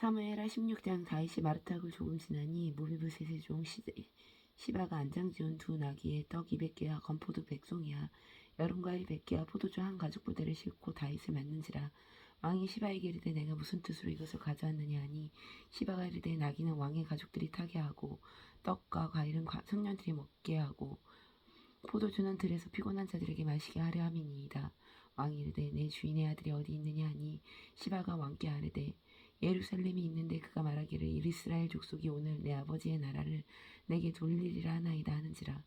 사무엘하 16장. 다윗이 마르탁을 조금 지나니 무비보셋의 종 시바가 안장 지은 두 나귀에 떡 200개와 건포도 100송이와 여름과일 100개와 포도주 한 가죽 부대를 싣고 다윗을 맞는지라. 왕이 시바에게 이르되 내가 무슨 뜻으로 이것을 가져왔느냐 하니 시바가 이르되 나귀는 왕의 가족들이 타게 하고 떡과 과일은 청년들이 먹게 하고 포도주는 들에서 피곤한 자들에게 마시게 하려 함이니이다. 왕이 이르되 내 주인의 아들이 어디 있느냐 하니 시바가 왕께 아뢰되 예루살렘이 있는데 그가 말하기를 이스라엘 족속이 오늘 내 아버지의 나라를 내게 돌리리라 하나이다 하는지라.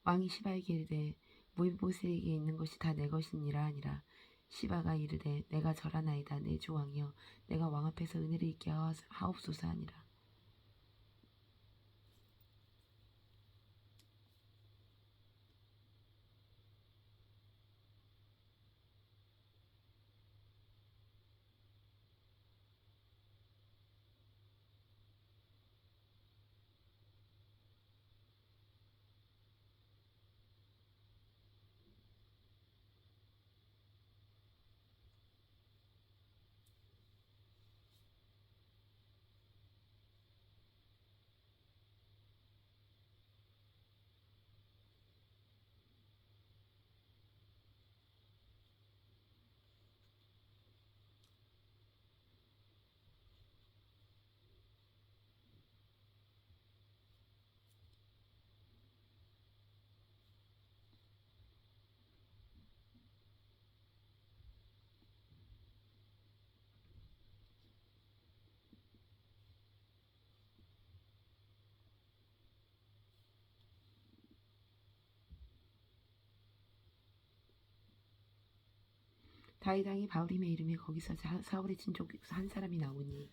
왕이 시바에게 이르되 무비보셋에게 있는 것이 다 내 것이니라 하니라. 시바가 이르되 내가 절하나이다. 내 주 왕이여 내가 왕 앞에서 은혜를 있게 하옵소서 하니라. 다윗 왕이 바울임에 이름에 거기서 사울의 친족 한 사람이 나오니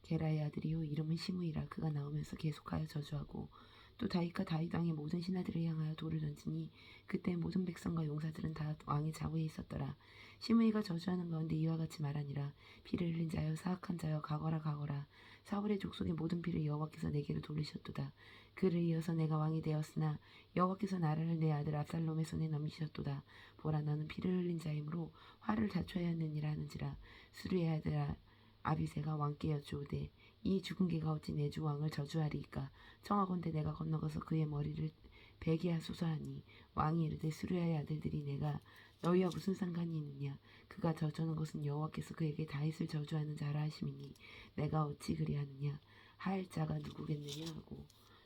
게라의 아들이요 이름은 시므이라. 그가 나오면서 계속하여 저주하고 또 다윗과 다윗 왕의 모든 신하들을 향하여 돌을 던지니 그때 모든 백성과 용사들은 다 왕의 좌우에 있었더라. 시므이가 저주하는 가운데 이와 같이 말하니라. 피를 흘린 자여 사악한 자여 가거라 가거라. 사울의 족속의 모든 피를 여호와께서 내게로 돌리셨도다. 그를 이어서 내가 왕이 되었으나 여호와께서 나라를 내 아들 압살롬의 손에 넘기셨도다. 보라 너는 피를 흘린 자이므로 화를 자초해야 하느니라 하는지라. 수르의 아들 아비새가 왕께 여쭈오되 이 죽은 개가 어찌 내 주 왕을 저주하리이까. 청하건대 내가 건너가서 그의 머리를 베게 하소서 하니 왕이 이르되 수르야의 아들들이 내가 너희와 무슨 상관이 있느냐. 그가 저주하는 것은 여호와께서 그에게 다윗을 저주하는 자라 하심이니 내가 어찌 그리하느냐 할 자가 누구겠느냐 하고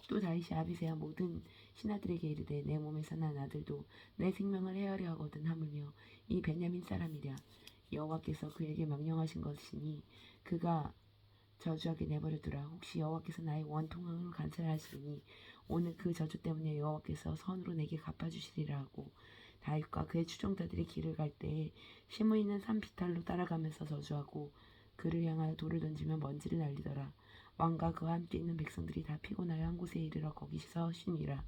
또 다윗이 아비새와 모든 신하들에게 이르되 내 몸에서 난 아들도 내 생명을 헤아려 하거든 하물며 이 베냐민 사람이랴. 여호와께서 그에게 명령하신 것이니 그가 저주하게 내버려두라. 혹시 여호와께서 나의 원통함을 간사하시니 오늘 그 저주 때문에 여호와께서 선으로 내게 갚아주시리라 하고 다윗과 그의 추종자들이 길을 갈 때에 시므이는 산 비탈로 따라가면서 저주하고 그를 향하여 돌을 던지며 먼지를 날리더라. 왕과 그와 함께 있는 백성들이 다 피곤하여 한 곳에 이르러 거기서 쉬니라.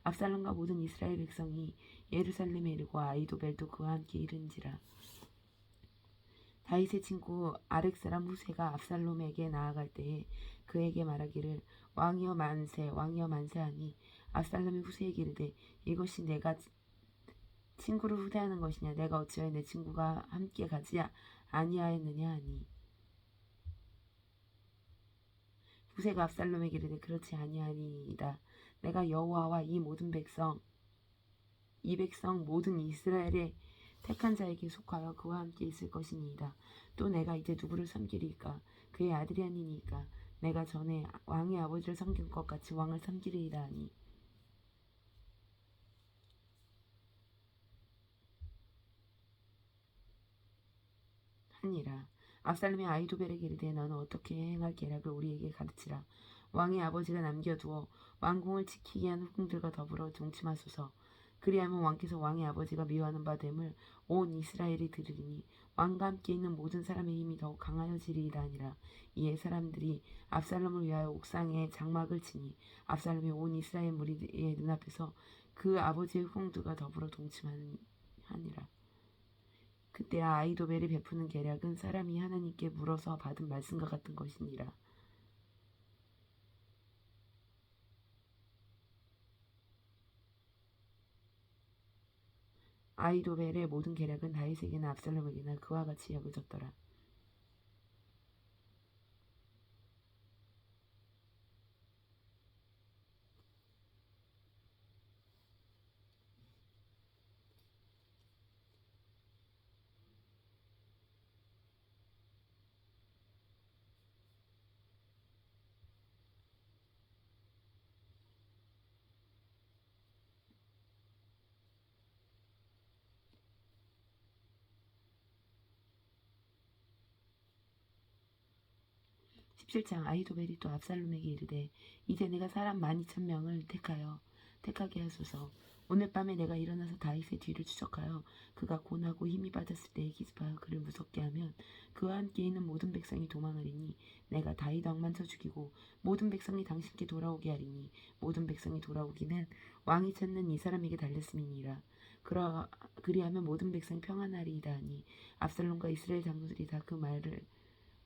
압살롬과 모든 이스라엘 백성이 예루살렘에 이르고 아이도벨도 그와 함께 이른지라. 다윗의 친구 아렉사람 후세가 압살롬에게 나아갈 때에 그에게 말하기를 왕이여 만세 왕이여 만세하니 압살롬이 후세에게 이르되 이것이 내가 친구를 후대하는 것이냐. 내가 어찌하여 내 친구가 함께 가지 아니하였느냐 하니 후세가 압살롬에게 이르되 그렇지 아니하니이다. 내가 여호와와 이 백성 모든 이스라엘의 택한 자에게 속하여 그와 함께 있을 것이니이다. 또 내가 이제 누구를 섬기리이까. 그의 아들이 아니니까 내가 전에 왕의 아버지를 섬긴 것 같이 왕을 섬기리이다 하니 하니라. 압살롬이 아이도벨에게 이르되 너는 어떻게 행할 계략을 우리에게 가르치라. 왕의 아버지가 남겨두어 왕궁을 지키게 한 후궁들과 더불어 동침하소서. 그리하면 왕께서 왕의 아버지가 미워하는 바 됨을 온 이스라엘이 들으리니 왕과 함께 있는 모든 사람의 힘이 더욱 강하여지리이다 하니라. 이에 사람들이 압살롬을 위하여 옥상에 장막을 치니 압살롬이 온 이스라엘 무리의 눈앞에서 그 아버지의 후궁들과 더불어 동침하니라. 그때 아이도벨이 베푸는 계략은 사람이 하나님께 물어서 받은 말씀과 같은 것이니라. 아이도벨의 모든 계략은 다윗에게나 압살롬에게나 그와 같이 여겨졌더라. 17장. 아히도벨이 또 압살롬에게 이르되 이제 내가 사람 12,000명을 택하게 하소서. 오늘 밤에 내가 일어나서 다윗의 뒤를 추적하여 그가 고나고 힘이 빠졌을 때에 기습하여 그를 무섭게 하면 그와 함께 있는 모든 백성이 도망하리니 내가 다윗 왕만 쳐 죽이고 모든 백성이 당신께 돌아오게 하리니 모든 백성이 돌아오기는 왕이 찾는 이 사람에게 달렸음이니라. 그리하면 모든 백성이 평안하리이다 하니 압살롬과 이스라엘 장로들이 다 그 말을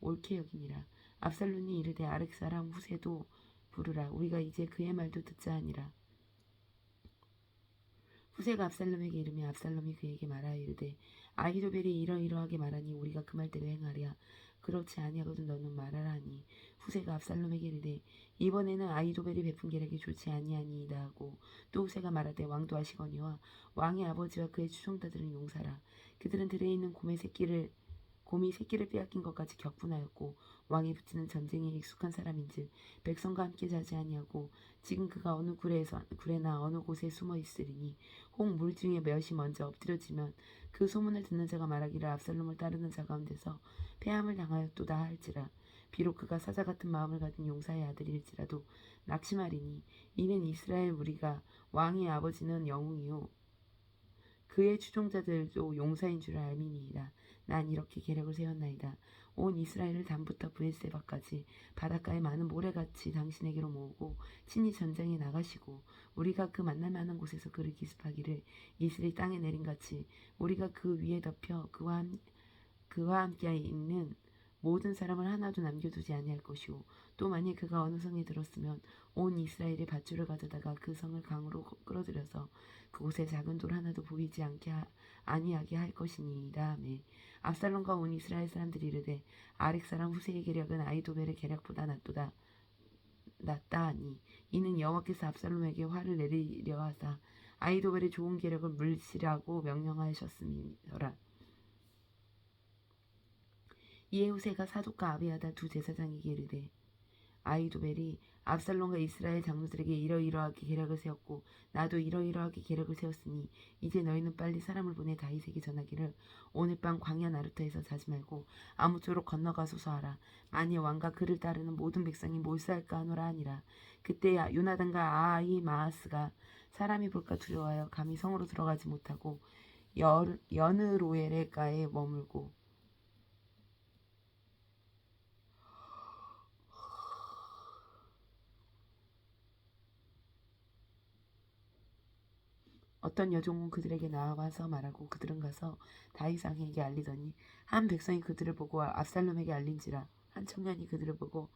옳게 여기니라. 압살롬이 이르되 아렉 사람 후세도 부르라. 우리가 이제 그의 말도 듣자 하니라. 후세가 압살롬에게 이르며 압살롬이 그에게 말하여 이르되 아히도벨이 이러이러하게 말하니 우리가 그 말대로 행하랴. 그렇지 아니하거든 너는 말하라 하니 후세가 압살롬에게 이르되 이번에는 아히도벨이 베푼 계략이 좋지 아니하니이다 하고 또 후세가 말하되 왕도 하시거니와 왕의 아버지와 그의 추종자들은 용사라. 그들은 들에 있는 곰이 새끼를 빼앗긴 것까지 격분하였고 왕이 붙이는 전쟁에 익숙한 사람인즉 백성과 함께 자지 아니하고 지금 그가 어느 굴에나 어느 곳에 숨어 있으리니 혹 물 중에 몇이 먼저 엎드려지면 그 소문을 듣는 자가 말하기를 압살롬을 따르는 자 가운데서 패함을 당하였도다 할지라. 비록 그가 사자 같은 마음을 가진 용사의 아들일지라도 낙심하리니 이는 이스라엘 무리가 왕의 아버지는 영웅이요 그의 추종자들도 용사인 줄 알미니이다. 난 이렇게 계략을 세웠나이다. 온 이스라엘을 단부터 브엘세바까지 바닷가에 많은 모래같이 당신에게로 모으고 친히 전쟁에 나가시고 우리가 그 만날 만한 곳에서 그를 기습하기를 이슬이 땅에 내린같이 우리가 그 위에 덮여 그와 함께 있는 모든 사람을 하나도 남겨두지 아니할 것이오. 또 만일 그가 어느 성에 들었으면 온 이스라엘의 밧줄을 가져다가 그 성을 강으로 끌어들여서 그곳에 작은 돌 하나도 보이지 아니하게 할 것이니이다. 압살롬과 온 이스라엘 사람들이 이르되 아렉 사람 후세의 계략은 아히도벨의 계략보다 낫다 하니 이는 여호와께서 압살롬에게 화를 내리려 하사 아히도벨의 좋은 계략을 물시라고 명령하셨음이더라. 이에 후세가 사독과 아비아다 두 제사장에게 이르되 아히도벨이 압살롬과 이스라엘 장로들에게 이러이러하게 계략을 세웠고 나도 이러이러하게 계략을 세웠으니 이제 너희는 빨리 사람을 보내 다윗에게 전하기를 오늘 밤 광야 나루터에서 자지 말고 아무쪼록 건너가소서 하라. 만일 왕과 그를 따르는 모든 백성이 몰살까 하노라 하니라. 그때 요나단과 아히마아스가 사람이 볼까 두려워하여 감히 성으로 들어가지 못하고 여느로엘가에 머물고 어떤 여종은 그들에게 나와서 말하고 그들은 가서 다윗 왕에게 알리더니 한 백성이 그들을 보고 압살롬에게 알린지라. 한 청년이 그들을 보고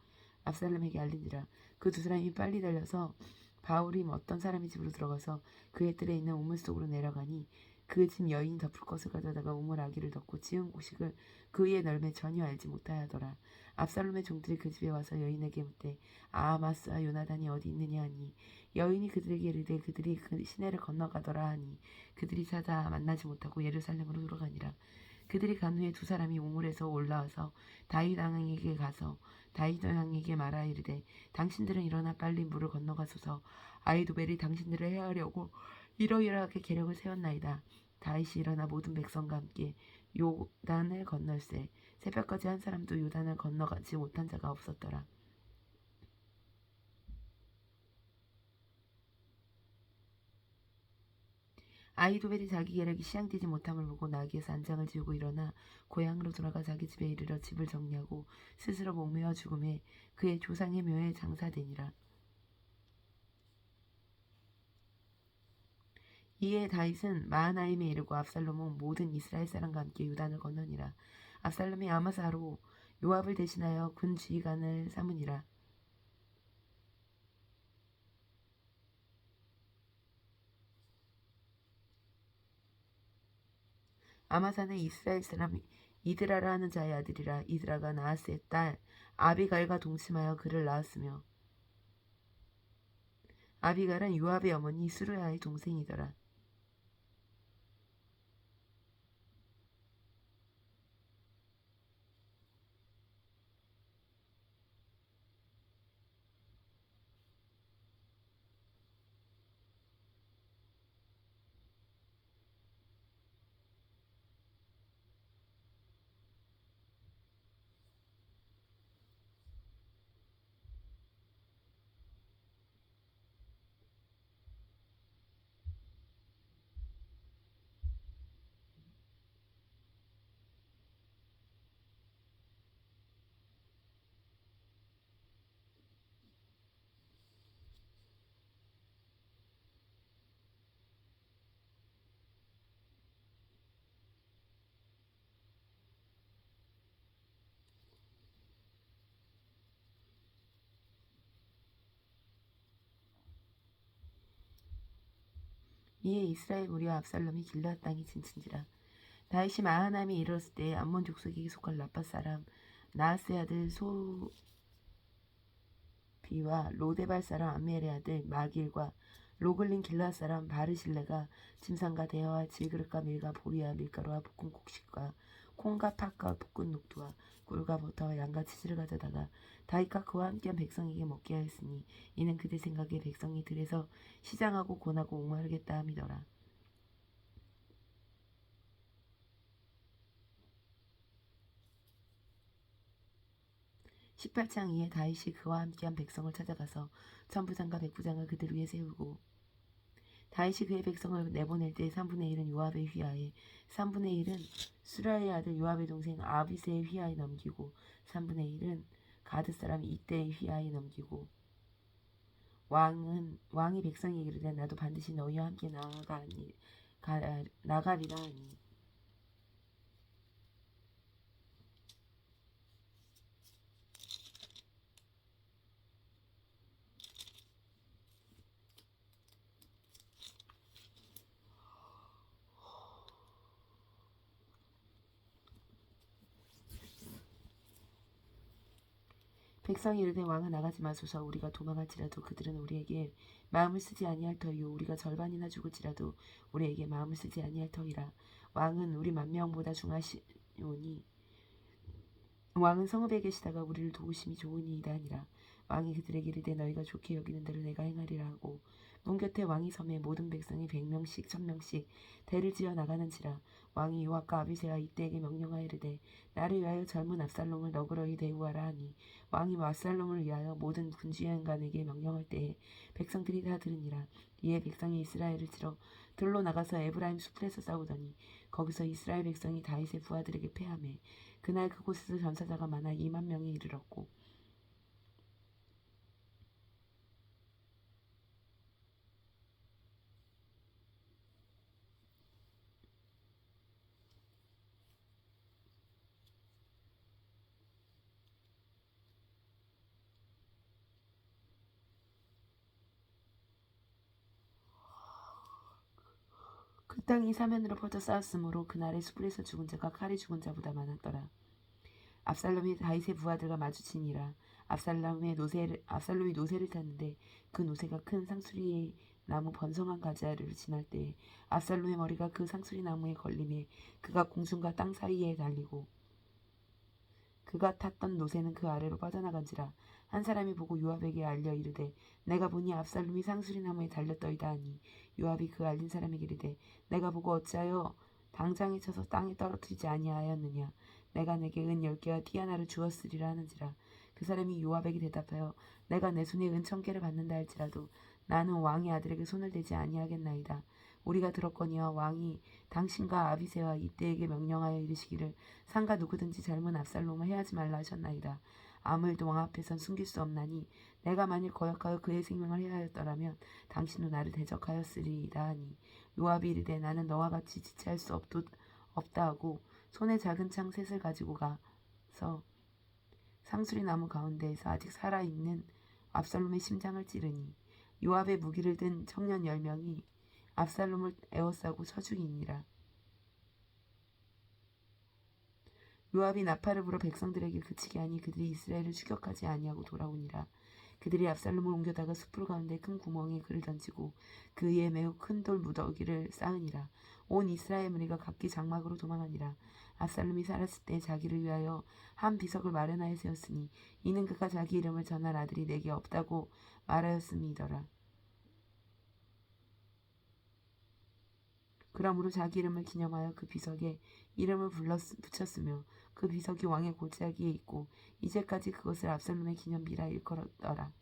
압살롬에게 알린지라. 그 두 사람이 빨리 달려서 바울임 어떤 사람의 집으로 들어가서 그의 뜰에 있는 우물 속으로 내려가니 그 집 여인이 덮을 것을 가져다가 우물 아기를 덮고 지은 곡식을 그 위에 널매 전혀 알지 못하더라. 압살롬의 종들이 그 집에 와서 여인에게 묻되 아하마스와 요나단이 어디 있느냐 하니 여인이 그들에게 이르되 그들이 그 시내를 건너가더라 하니 그들이 찾아 만나지 못하고 예루살렘으로 돌아가니라. 그들이 간 후에 두 사람이 우물에서 올라와서 다윗 왕에게 가서 다윗 왕에게 말하 이르되 당신들은 일어나 빨리 물을 건너가소서. 아히도벨이 당신들을 해하려고 이러이러하게 계략을 세웠나이다. 다윗이 일어나 모든 백성과 함께 요단을 건널세 새벽까지 한 사람도 요단을 건너가지 못한 자가 없었더라. 아히도벨이 자기 계략이 시행되지 못함을 보고 나귀에서 안장을 지우고 일어나 고향으로 돌아가 자기 집에 이르러 집을 정리하고 스스로 목매어 죽음에 그의 조상의 묘에 장사되니라. 이에 다윗은 마하나임에 이르고 압살롬은 모든 이스라엘 사람과 함께 요단을 건너니라. 압살롬이 아마사로 요압을 대신하여 군 지휘관을 삼으니라. 아마사는 이스라엘 사람 이드라라 하는 자의 아들이라. 이드라가 나하스의 딸 아비갈과 동침하여 그를 낳았으며 아비갈은 요압의 어머니 수르야의 동생이더라. 이에 이스라엘 무리와 압살롬이 길르앗 땅에 진친지라. 다윗이 마하나임에 이르렀을 때 암몬 족속에게 속할 라팟 사람 나하스의 아들 소비와 로데발 사람 암멜의 아들 마길과 로글린 길르앗 사람 바르실레가 짐승과 대여와 질그릇과 밀과 보리와 밀가루와 볶은 곡식과 콩과 팥과 볶은 녹두와 꿀과 버터와 양과 치즈를 가져다가 다윗과 그와 함께한 백성에게 먹게 하였으니 이는 그들 생각에 백성이 들에서 시장하고 곤하고 옥마르겠다 함이더라. 18장 이에 다윗이 그와 함께한 백성을 찾아가서 천부장과 백부장을 그들 위에 세우고 다윗이 그의 백성을 내보낼 때 3분의 1은 요압의 휘하에 3분의 1은 수라의 아들 요압의 동생 아비새의 휘하에 넘기고 3분의 1은 가드 사람 이때의 휘하에 넘기고 왕이 백성에게 이르되 나도 반드시 너희와 함께 나가리라 하니 백성이 이르되 왕은 나가지 마소서. 우리가 도망할지라도 그들은 우리에게 마음을 쓰지 아니할 터이요 우리가 절반이나 죽을지라도 우리에게 마음을 쓰지 아니할 터이라. 왕은 우리 만명보다 중하시오니 왕은 성읍에 계시다가 우리를 도우심이 좋으니이다 하니라. 왕이 그들에게 이르되 너희가 좋게 여기는 대로 내가 행하리라 하고 문 곁에 왕이 섬에 모든 백성이 100명씩 1000명씩 대를 지어 나가는지라. 왕이 요압과 아비새와 이때에게 명령하여 이르되 나를 위하여 젊은 압살롬을 너그러이 대우하라 하니 왕이 압살롬을 위하여 모든 군주행관에게 명령할 때에 백성들이 다 들으니라. 이에 백성이 이스라엘을 치러 들로 나가서 에브라임 수풀에서 싸우더니 거기서 이스라엘 백성이 다윗의 부하들에게 패하매 그날 그곳에서 전사자가 많아 2만 명에 이르렀고 그 땅이 사면으로 퍼져 쌓였으므로 그날의 수풀에서 죽은 자가 칼에 죽은 자보다 많았더라. 압살롬이 다윗의 부하들과 마주치니라. 압살롬이 노새를 탔는데 그 노새가 큰 상수리 나무 번성한 가지를 지날 때에 압살롬의 머리가 그 상수리 나무에 걸림에 그가 공중과 땅 사이에 달리고 그가 탔던 노새는 그 아래로 빠져나간지라. 한 사람이 보고 요압에게 알려 이르되 내가 보니 압살롬이 상수리 나무에 달렸더이다 하니 요압이 그 알린 사람에게 이르되 내가 보고 어찌하여 당장에 쳐서 땅에 떨어뜨리지 아니하였느냐. 내가 내게 은 10개와 띠 하나를 주었으리라 하는지라. 그 사람이 요압에게 대답하여 내가 내 손에 은 1000개를 받는다 할지라도 나는 왕의 아들에게 손을 대지 아니하겠나이다. 우리가 들었거니와 왕이 당신과 아비새와 이때에게 명령하여 이르시기를 상가 누구든지 젊은 압살롬을 해하지 말라 하셨나이다. 아무일도 왕 앞에선 숨길 수 없나니 내가 만일 거역하여 그의 생명을 해하였더라면 당신도 나를 대적하였으리이다 하니 요압이 이르되 나는 너와 같이 지체할 수 없다 하고 손에 작은 창 셋을 가지고 가서 상수리 나무 가운데에서 아직 살아있는 압살롬의 심장을 찌르니 요압의 무기를 든 청년 10명이 압살롬을 에워싸고 서죽이니라. 요압이 나팔을 불어 백성들에게 그치게 하니 그들이 이스라엘을 추격하지 아니하고 돌아오니라. 그들이 압살롬을 옮겨다가 숯불 가운데 큰 구멍에 그를 던지고 그 위에 매우 큰 돌 무더기를 쌓으니라. 온 이스라엘 무리가 각기 장막으로 도망하니라. 압살롬이 살았을 때 자기를 위하여 한 비석을 마련하여 세웠으니 이는 그가 자기 이름을 전할 아들이 내게 없다고 말하였음이더라. 그러므로 자기 이름을 기념하여 그 비석에 이름을 붙였으며 그 비석이 왕의 골짜기에 있고 이제까지 그것을 압살롬의 기념비라 일컬었더라.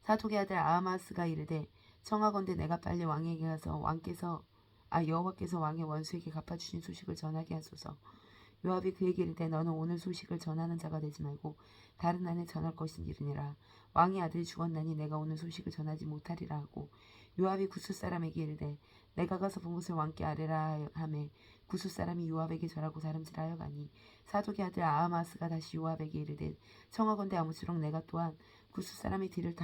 사독의 아들 아하마스가 이르되 청하건대 내가 빨리 왕에게 가서 여호와께서 왕의 원수에게 갚아주신 소식을 전하게 하소서. 요압이 그에게 이르되 너는 오늘 소식을 전하는 자가 되지 말고 다른 날에 전할 것이니라. 왕의 아들이 죽었나니 내가 오늘 소식을 전하지 못하리라 하고 요압이 구스 사람에게 이르되 내가 가서 본 것을 왕께 아뢰라 하매 구스 사람이 요압에게 절하고 다름질하여 가니 사독의 아들 아하마스가 다시 요압에게 이르되 청하건대 아무쪼록 내가 또한 구스 사람의 뒤를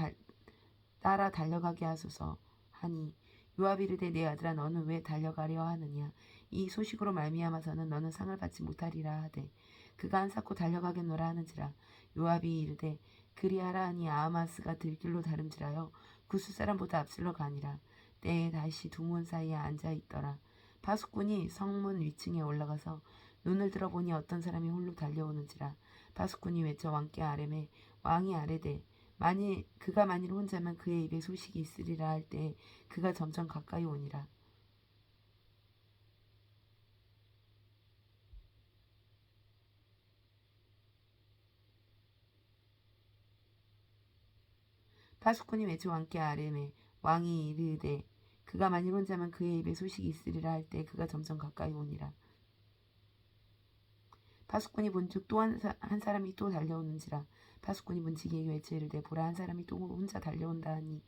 따라 달려가게 하소서 하니 요압이 이르되 내 아들아 너는 왜 달려가려 하느냐 이 소식으로 말미암아서는 너는 상을 받지 못하리라 하되 그가 한사코 달려가겠노라 하는지라. 요압이 이르되 그리하라 하니 아하마스가 들길로 다름질하여 구스 사람보다 앞슬러 가니라. 때에 다시 두 문 사이에 앉아 있더라. 파수꾼이 성문 위층에 올라가서 눈을 들어보니 어떤 사람이 홀로 달려오는지라. 파수꾼이 외쳐 왕께 아뢰매 왕이 아뢰되 그가 만일 혼자면 그의 입에 소식이 있으리라 할 때 그가 점점 가까이 오니라. 파수꾼이 외쳐 왕께 아뢰매 왕이 이르되 그가 만일 혼자면 그의 입에 소식이 있으리라 할 때 그가 점점 가까이 오니라. 파수꾼이 본즉 또 한 사람이 또 달려오는지라. 파수꾼이 문지기에게 외쳐 이르되 보라 한 사람이 또 혼자 달려온다 하니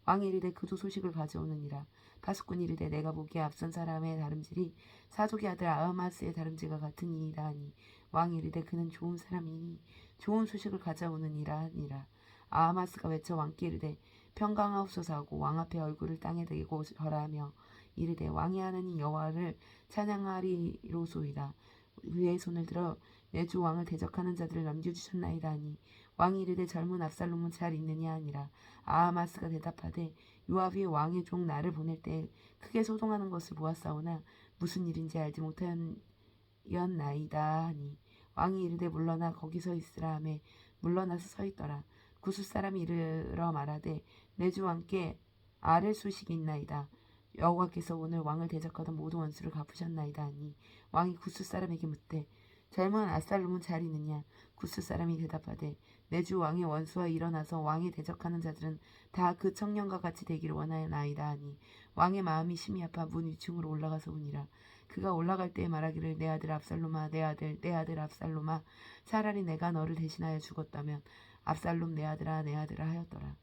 왕이 이르되 그도 소식을 가져오느니라. 파수꾼이 이르되 내가 보기에 앞선 사람의 다름질이 사독의 아들 아하마스의 다름질과 같으니이다 하니 왕이 이르되 그는 좋은 사람이니 좋은 소식을 가져오느니라 하니라. 아하마스가 외쳐 왕께 이르되 평강하옵소서 하고 왕 앞에 얼굴을 땅에 대고 절하며 이르되 왕의 하나님 여호와를 찬양하리로소이다. 위에 손을 들어 내 주 왕을 대적하는 자들을 넘겨주셨나이다 하니 왕이 이르되 젊은 압살롬은 잘 있느냐 하니라. 아하마스가 대답하되 요압이 왕의 종 나를 보낼 때 크게 소동하는 것을 보았사오나 무슨 일인지 알지 못하였나이다 하니 왕이 이르되 물러나 거기서 있으라 하매 물러나서 서 있더라. 구스 사람이 이르러 말하되 내 주 왕께 아랠 소식이 있나이다. 여호와께서 오늘 왕을 대적하던 모든 원수를 갚으셨나이다 하니 왕이 구스 사람에게 묻되 젊은 압살롬은 잘 있느냐. 구스 사람이 대답하되 내 주 왕의 원수와 일어나서 왕에 대적하는 자들은 다 그 청년과 같이 되기를 원하나이다 하니 왕의 마음이 심히 아파 문 위층으로 올라가서 오니라. 그가 올라갈 때에 말하기를 내 아들 압살롬아 내 아들 압살롬아 차라리 내가 너를 대신하여 죽었다면 압살롬 내 아들아 하였더라.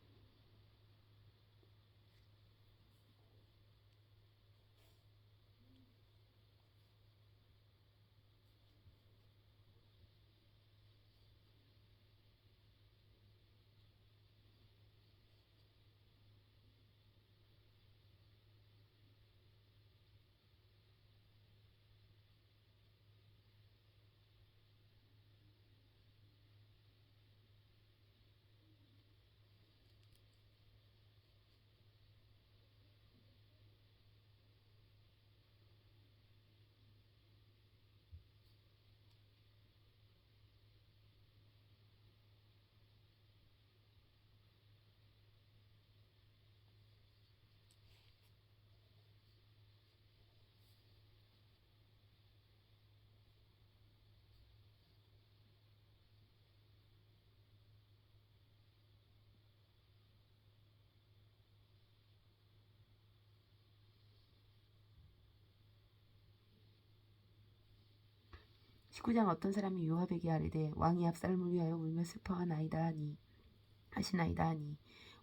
(19장) 어떤 사람이 요압에게 아뢰되 왕이 압살롬을 위하여 울며 슬퍼하나이다 하니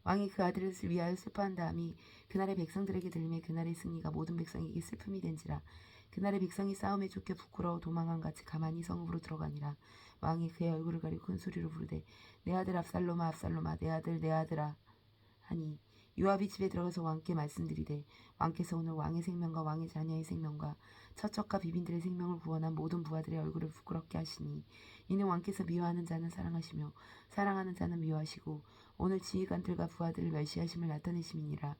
왕이 그 아들을 위하여 슬퍼한다함이 그날의 백성들에게 들림에 그날의 승리가 모든 백성에게 슬픔이 된지라. 그날의 백성이 싸움에 쫓겨 부끄러워 도망한 같이 가만히 성읍으로 들어가니라. 왕이 그의 얼굴을 가리고 큰 소리로 부르되 내 아들 압살롬아 압살롬아 내 아들아 하니 요압이 집에 들어가서 왕께 말씀드리되 왕께서 오늘 왕의 생명과 왕의 자녀의 생명과 처척과 비빈들의 생명을 구원한 모든 부하들의 얼굴을 부끄럽게 하시니 이는 왕께서 미워하는 자는 사랑하시며 사랑하는 자는 미워하시고 오늘 지휘관들과 부하들을 멸시하심을 나타내심이니라.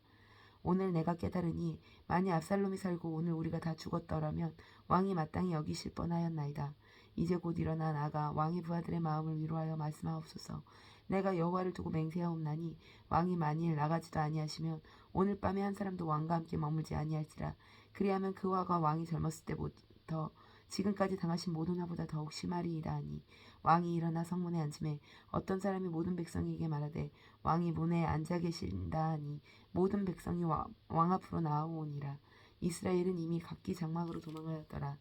오늘 내가 깨달으니 만일 압살롬이 살고 오늘 우리가 다 죽었더라면 왕이 마땅히 여기실 뻔하였나이다. 이제 곧 일어나 나가 왕의 부하들의 마음을 위로하여 말씀하옵소서. 내가 여호와를 두고 맹세하옵나니 왕이 만일 나가지도 아니하시면 오늘 밤에 한 사람도 왕과 함께 머물지 아니할지라. 그리하면 그 화가 왕이 젊었을 때부터 지금까지 당하신 모든 화보다 더욱 심하리이다 하니 왕이 일어나 성문에 앉음에 어떤 사람이 모든 백성에게 말하되 왕이 문에 앉아 계신다 하니 모든 백성이 왕 앞으로 나아오니라. 이스라엘은 이미 각기 장막으로 도망하였더라.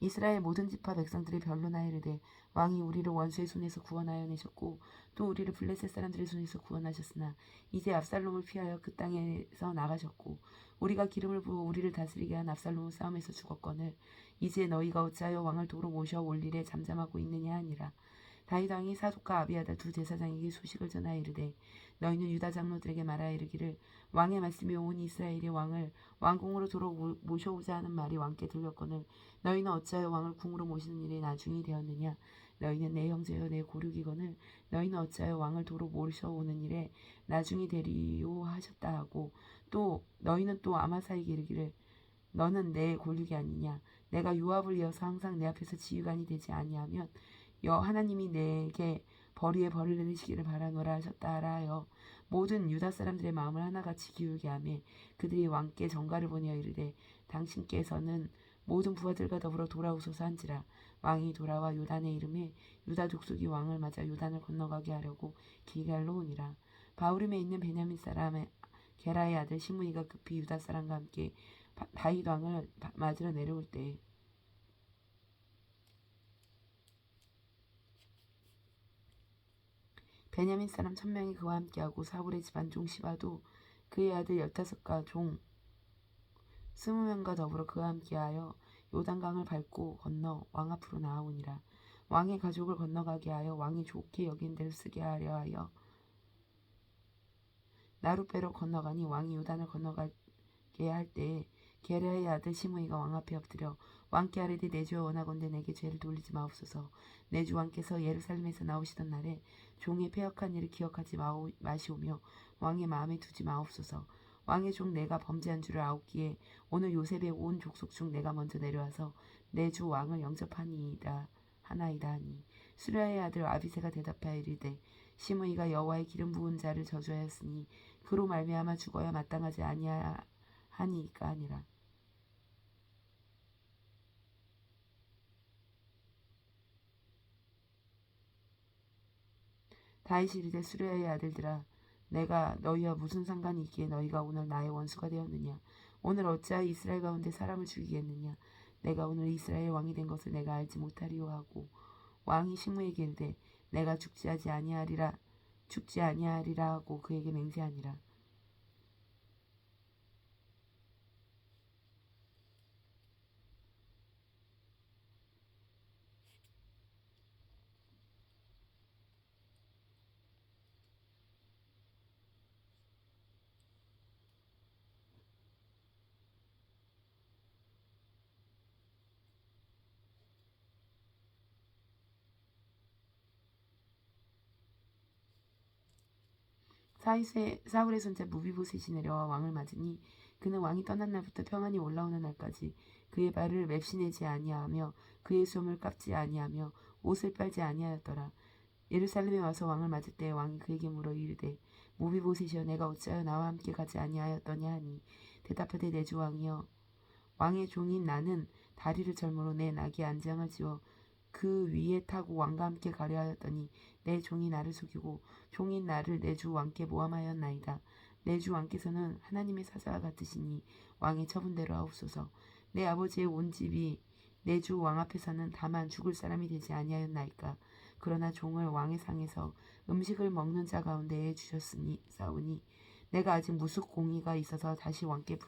이스라엘 모든 지파 백성들이 변론하여 이르되 왕이 우리를 원수의 손에서 구원하여 내셨고 또 우리를 블레셋 사람들의 손에서 구원하셨으나 이제 압살롬을 피하여 그 땅에서 나가셨고 우리가 기름을 부어 우리를 다스리게 한 압살롬은 싸움에서 죽었거늘 이제 너희가 어찌하여 왕을 도로 모셔 올 일에 잠잠하고 있느냐 하니라. 다윗 왕이 사독과 아비아달 두 제사장에게 소식을 전하여 이르되 너희는 유다 장로들에게 말하여 이르기를 왕의 말씀이 온 이스라엘의 왕을 왕궁으로 도로 모셔오자 하는 말이 왕께 들렸거늘 너희는 어찌하여 왕을 궁으로 모시는 일이 나중이 되었느냐. 너희는 내 형제여 내 고륙이거늘 너희는 어찌하여 왕을 도로 모셔오는 일에 나중이 되리요 하셨다 하고 또 너희는 또 아마사에게 이르기를 너는 내 골육이 아니냐. 내가 요압을 이어서 항상 내 앞에서 지휘관이 되지 아니하면 하나님이 내게 벌 위에 벌을 내리시기를 바라노라 하셨다 하라 하여 모든 유다 사람들의 마음을 하나같이 기울게 하며 그들이 왕께 전가를 보내어 이르되 당신께서는 모든 부하들과 더불어 돌아오소서 한지라. 왕이 돌아와 요단의 이름에 유다 족속이 왕을 맞아 요단을 건너가게 하려고 길갈로 오니라. 바후림에 있는 베냐민 사람의 게라의 아들 시므이가 급히 유다 사람과 함께 다윗 왕을 맞으러 내려올 때에 베냐민 사람 1000명이 그와 함께하고 사울의 집안 종 시바도 그의 아들 15가 종 20명과 더불어 그와 함께하여 요단강을 밟고 건너 왕 앞으로 나아오니라. 왕의 가족을 건너가게 하여 왕이 좋게 여긴 데를 쓰게 하려 하여 나룻배로 건너가니 왕이 요단을 건너가게 할 때에 게라의 아들 시므이가 왕 앞에 엎드려 왕께 아뢰되 내 주여 원하건대 내게 죄를 돌리지 마옵소서. 내 주 왕께서 예루살렘에서 나오시던 날에 종의 패역한 일을 기억하지 마시오며 왕의 마음에 두지 마옵소서. 왕의 종 내가 범죄한 줄을 아옵기에 오늘 요셉의 온 족속 중 내가 먼저 내려와서 내 주 왕을 영접하나이다 하니 수랴의 아들 아비새가 대답하여 이르되 시므이가 여호와의 기름 부은 자를 저주하였으니 그로 말미암아 죽어야 마땅하지 아니하니까 아니라. 다윗이 이르되 수랴의 아들들아 내가 너희와 무슨 상관이 있기에 너희가 오늘 나의 원수가 되었느냐. 오늘 어찌하여 이스라엘 가운데 사람을 죽이겠느냐. 내가 오늘 이스라엘 왕이 된 것을 내가 알지 못하리요 하고 왕이 시므에게 이르되 내가 죽지 아니하리라 하고 그에게 맹세하니라. 사울의 손자 무비보셋이 내려와 왕을 맞으니 그는 왕이 떠난 날부터 평안히 올라오는 날까지 그의 발을 맵시내지 아니하며 그의 수염을 깎지 아니하며 옷을 빨지 아니하였더라. 예루살렘에 와서 왕을 맞을 때 왕이 그에게 물어 이르되 무비보셋이여 내가 어찌하여 나와 함께 가지 아니하였더냐 하니 대답하되 내 주 왕이여 왕의 종인 나는 다리를 절므로 내 나귀 안장을 지어 그 위에 타고 왕과 함께 가려 하였더니 내 종이 나를 속이고 종인 나를 내 주 왕께 모함하였나이다. 내 주 왕께서는 하나님의 사자와 같으시니 왕의 처분대로 하옵소서. 내 아버지의 온 집이 내 주 왕 앞에서는 다만 죽을 사람이 되지 아니하였나이까. 그러나 종을 왕의 상에서 음식을 먹는 자 가운데에 주셨으니 내가 아직 무슨 공의가 있어서 다시 왕께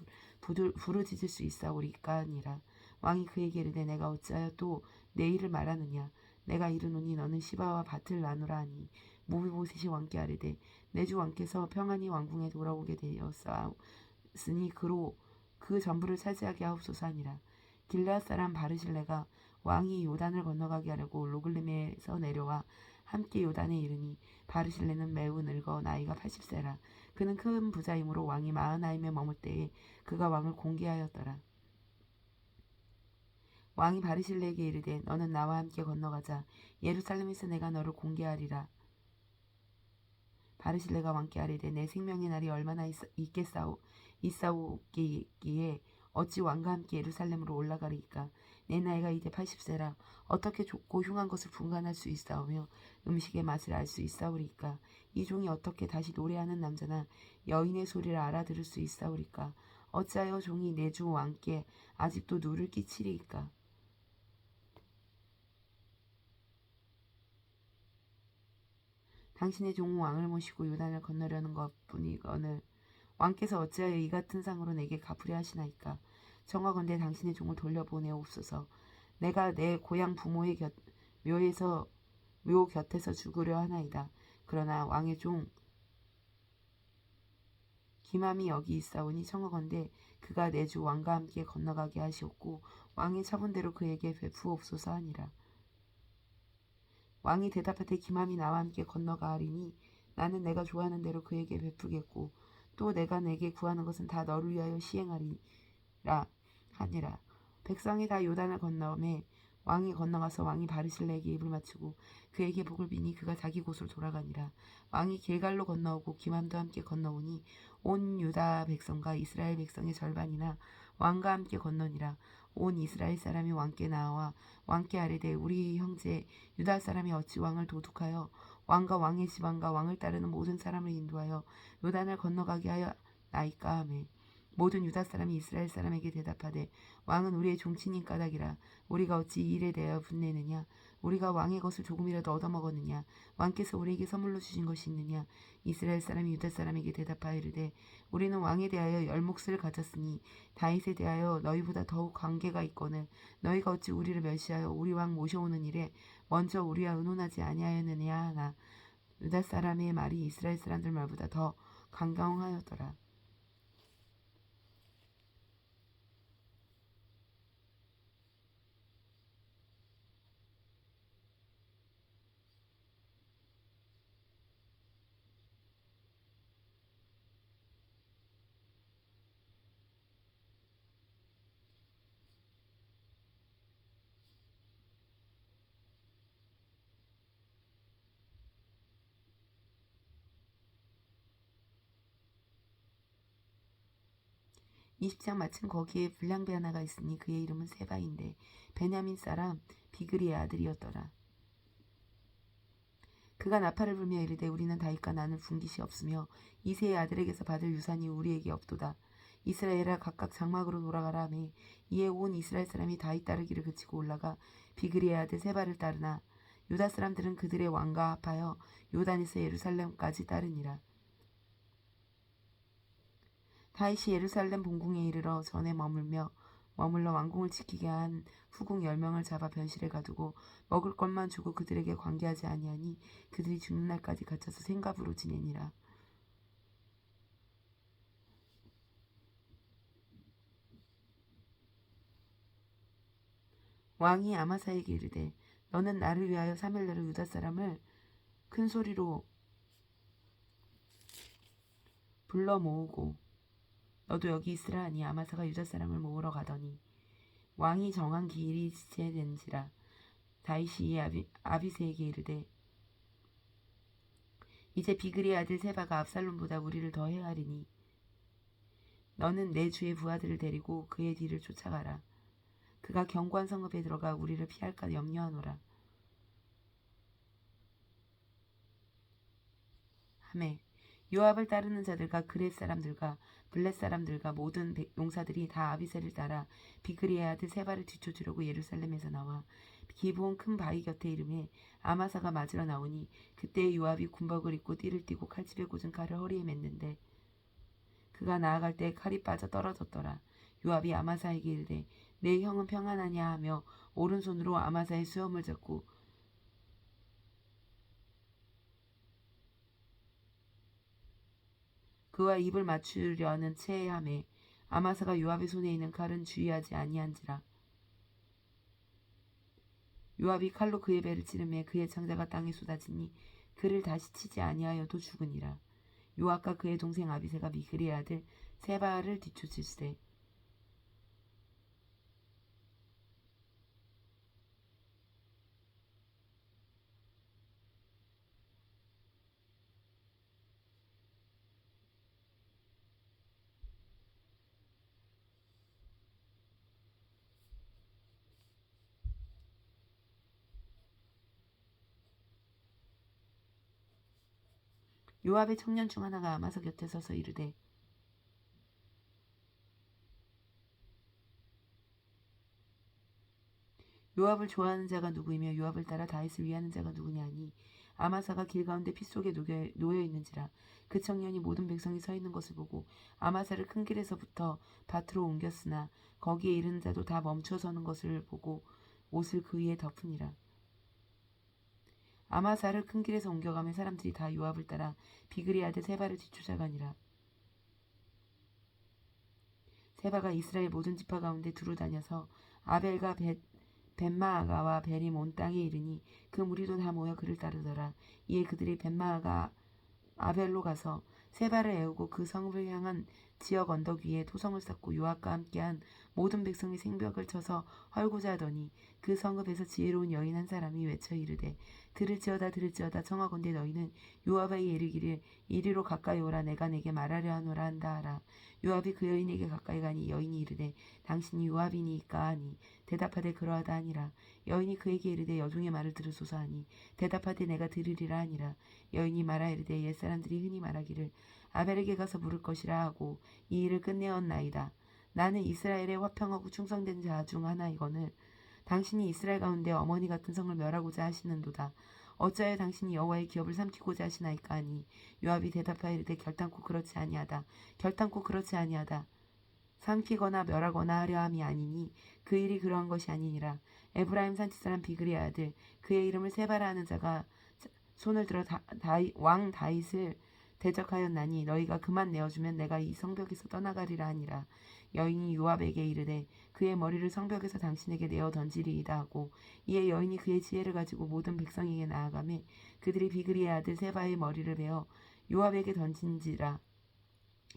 부르짖을 수 있사오리까 하니라. 왕이 그에게 이르되 내가 어찌하여 또 내 일을 말하느냐. 내가 이르노니 너는 시바와 밭을 나누라 하니 모비보셋이 왕께 아뢰되 내 주 왕께서 평안히 왕궁에 돌아오게 되었으니 그로 그 전부를 차지하게 하옵소서 하니라. 길르앗 사람 바르실레가 왕이 요단을 건너가게 하려고 로글림에서 내려와 함께 요단에 이르니 바르실레는 매우 늙어 나이가 80세라. 그는 큰 부자이므로 왕이 마하나임에 머물 때에 그가 왕을 공개하였더라. 왕이 바르실레에게 이르되 너는 나와 함께 건너가자. 예루살렘에서 내가 너를 공개하리라. 바르실레가 왕께 아뢰되 내 생명의 날이 얼마나 있사오기에 어찌 왕과 함께 예루살렘으로 올라가리이까. 내 나이가 이제 80세라. 어떻게 좁고 흉한 것을 분간할 수 있사오며 음식의 맛을 알 수 있사오리이까. 이 종이 어떻게 다시 노래하는 남자나 여인의 소리를 알아들을 수 있사오리이까. 어찌하여 종이 내 주 왕께 아직도 누를 끼치리이까. 당신의 종 왕을 모시고 요단을 건너려는 것뿐이거늘 왕께서 어찌하여 이 같은 상으로 내게 갚으려 하시나이까. 청하건대 당신의 종을 돌려보내옵소서. 내가 내 고향 부모의 묘 곁에서 죽으려 하나이다. 그러나 왕의 종 기맘이 여기 있사오니 청하건대 그가 내 주 왕과 함께 건너가게 하시옵고 왕의 차본대로 그에게 베푸옵소서 하니라. 왕이 대답하되 기맘이 나와 함께 건너가리니 나는 내가 좋아하는 대로 그에게 베푸겠고 또 내가 내게 구하는 것은 다 너를 위하여 시행하리라 하니라. 백성이 다 요단을 건너매 왕이 건너가서 왕이 바르실레에게 입을 맞추고 그에게 복을 비니 그가 자기 곳으로 돌아가니라. 왕이 길갈로 건너오고 기맘도 함께 건너오니 온 유다 백성과 이스라엘 백성의 절반이나 왕과 함께 건너니라. 온 이스라엘 사람이 왕께 나와 왕께 아뢰되 우리 형제 유다 사람이 어찌 왕을 도둑하여 왕과 왕의 지방과 왕을 따르는 모든 사람을 인도하여 요단을 건너가게 하여 나이까 하매 모든 유다 사람이 이스라엘 사람에게 대답하되 왕은 우리의 종친인 까닭이라. 우리가 어찌 이 일에 대하여 분내느냐. 우리가 왕의 것을 조금이라도 얻어먹었느냐. 왕께서 우리에게 선물로 주신 것이 있느냐. 이스라엘 사람이 유다 사람에게 대답하여 이르되 우리는 왕에 대하여 열 몫을 가졌으니 다윗에 대하여 너희보다 더욱 관계가 있거늘 너희가 어찌 우리를 멸시하여 우리 왕 모셔오는 일에 먼저 우리와 의논하지 아니하였느냐 하나. 유다 사람의 말이 이스라엘 사람들 말보다 더 강경하였더라. 이 20장 마침 거기에 불량배 하나가 있으니 그의 이름은 세바인데 베냐민 사람 비그리의 아들이었더라. 그가 나팔을 불며 이르되 우리는 다윗과 나눌 분깃이 없으며 이새의 아들에게서 받을 유산이 우리에게 없도다. 이스라엘아 각각 장막으로 돌아가라 하매 이에 온 이스라엘 사람이 다윗 따르기를 그치고 올라가 비그리의 아들 세바를 따르나 유다 사람들은 그들의 왕과 합하여 요단에서 예루살렘까지 따르니라. 다윗이 예루살렘 본궁에 이르러 전에 머물러 왕궁을 지키게 한 후궁 10명을 잡아 변실에 가두고 먹을 것만 주고 그들에게 관계하지 아니하니 그들이 죽는 날까지 갇혀서 생갑으로 지내니라. 왕이 아마사에게 이르되 너는 나를 위하여 3일 내로 유다 사람을 큰 소리로 불러 모으고 너도 여기 있으라 하니 아마사가 유다 사람을 모으러 가더니 왕이 정한 기일이 지체된지라. 다윗이 이에 아비새에게 이르되 이제 비그리의 아들 세바가 압살롬보다 우리를 더 해하리니 너는 내 주의 부하들을 데리고 그의 뒤를 쫓아가라. 그가 견고한 성읍에 들어가 우리를 피할까 염려하노라 하매 요압을 따르는 자들과 그렛 사람들과 블렛 사람들과 모든 용사들이 다 아비새를 따라 비그리의 아들 세바를 뒤쫓으려고 예루살렘에서 나와 기브온 큰 바위 곁에 이름에 아마사가 맞으러 나오니 그때 요압이 군복을 입고 띠를 띠고 칼집에 꽂은 칼을 허리에 맸는데 그가 나아갈 때 칼이 빠져 떨어졌더라. 요압이 아마사에게 이르되 내 형은 평안하냐 하며 오른손으로 아마사의 수염을 잡고 그와 입을 맞추려는 체함에 아마사가 요압의 손에 있는 칼은 주의하지 아니한지라. 요압이 칼로 그의 배를 찌르매 그의 창자가 땅에 쏟아지니 그를 다시 치지 아니하여도 죽으니라. 요압과 그의 동생 아비새가 미그리의 아들 세바를 뒤쫓을세. 요압의 청년 중 하나가 아마사 곁에 서서 이르되 요압을 좋아하는 자가 누구이며 요압을 따라 다윗을 위하는 자가 누구냐 하니 아마사가 길 가운데 피 속에 놓여 있는지라. 그 청년이 모든 백성이 서 있는 것을 보고 아마사를 큰 길에서부터 밭으로 옮겼으나 거기에 이르는 자도 다 멈춰 서는 것을 보고 옷을 그 위에 덮으니라. 아마사를 큰 길에서 옮겨가며 사람들이 다 요압을 따라 비그리 아들 세바를 뒤쫓아가니라. 세바가 이스라엘 모든 지파 가운데 두루 다녀서 아벨과 벤마아가와 벨임 온 땅에 이르니 그 무리도 다 모여 그를 따르더라. 이에 그들이 벤마아가 아벨로 가서 세바를 애우고 그 성읍을 향한 지역 언덕 위에 토성을 쌓고 요압과 함께한 모든 백성이 생벽을 쳐서 헐고자 하더니 그 성읍에서 지혜로운 여인 한 사람이 외쳐 이르되 들을지어다 청하건대 너희는 요압에게 이르기를 이리로 가까이 오라 내가 내게 말하려 하노라 한다 하라. 요압이 그 여인에게 가까이 가니 여인이 이르되 당신이 요압이니까 하니 대답하되 그러하다 하니라. 여인이 그에게 이르되 여종의 말을 들으소서 하니 대답하되 내가 들으리라 하니라. 여인이 말하이르되 옛사람들이 흔히 말하기를 아벨에게 가서 물을 것이라 하고 이 일을 끝내었나이다. 나는 이스라엘의 화평하고 충성된 자 중 하나이거늘 당신이 이스라엘 가운데 어머니 같은 성을 멸하고자 하시는도다. 어찌하여 당신이 여호와의 기업을 삼키고자 하시나이까 하니 요압이 대답하이르되 결단코 그렇지 아니하다. 삼키거나 멸하거나 하려 함이 아니니 그 일이 그러한 것이 아니니라. 에브라임 산지 사람 비그리의 아들 그의 이름을 세바라 하는 자가 손을 들어 왕 다윗을 대적하였나니 너희가 그만 내어주면 내가 이 성벽에서 떠나가리라 하니라. 여인이 요압에게 이르되 그의 머리를 성벽에서 당신에게 내어 던지리이다 하고 이에 여인이 그의 지혜를 가지고 모든 백성에게 나아가매 그들이 비그리의 아들 세바의 머리를 베어 요압에게 던진지라.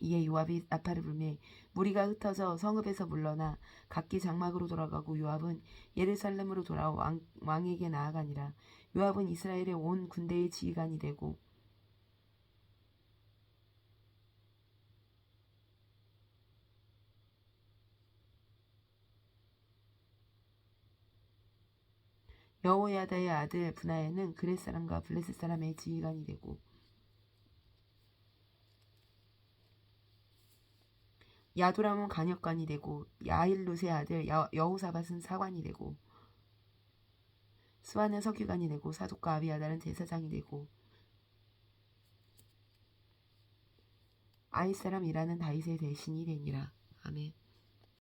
이에 요압이 나팔을 불매 무리가 흩어져 성읍에서 물러나 각기 장막으로 돌아가고 요압은 예루살렘으로 돌아와 왕에게 나아가니라. 요압은 이스라엘의 온 군대의 지휘관이 되고 여호야다의 아들 분하야는 그렛 사람과 블레셋 사람의 지휘관이 되고 야도람은 간역관이 되고 야일룻의 아들 여호사밧은 사관이 되고 스와는 서기관이 되고 사독과 아비아달은 제사장이 되고 아이 사람 이라는 다윗의 대신이 되니라. 아멘.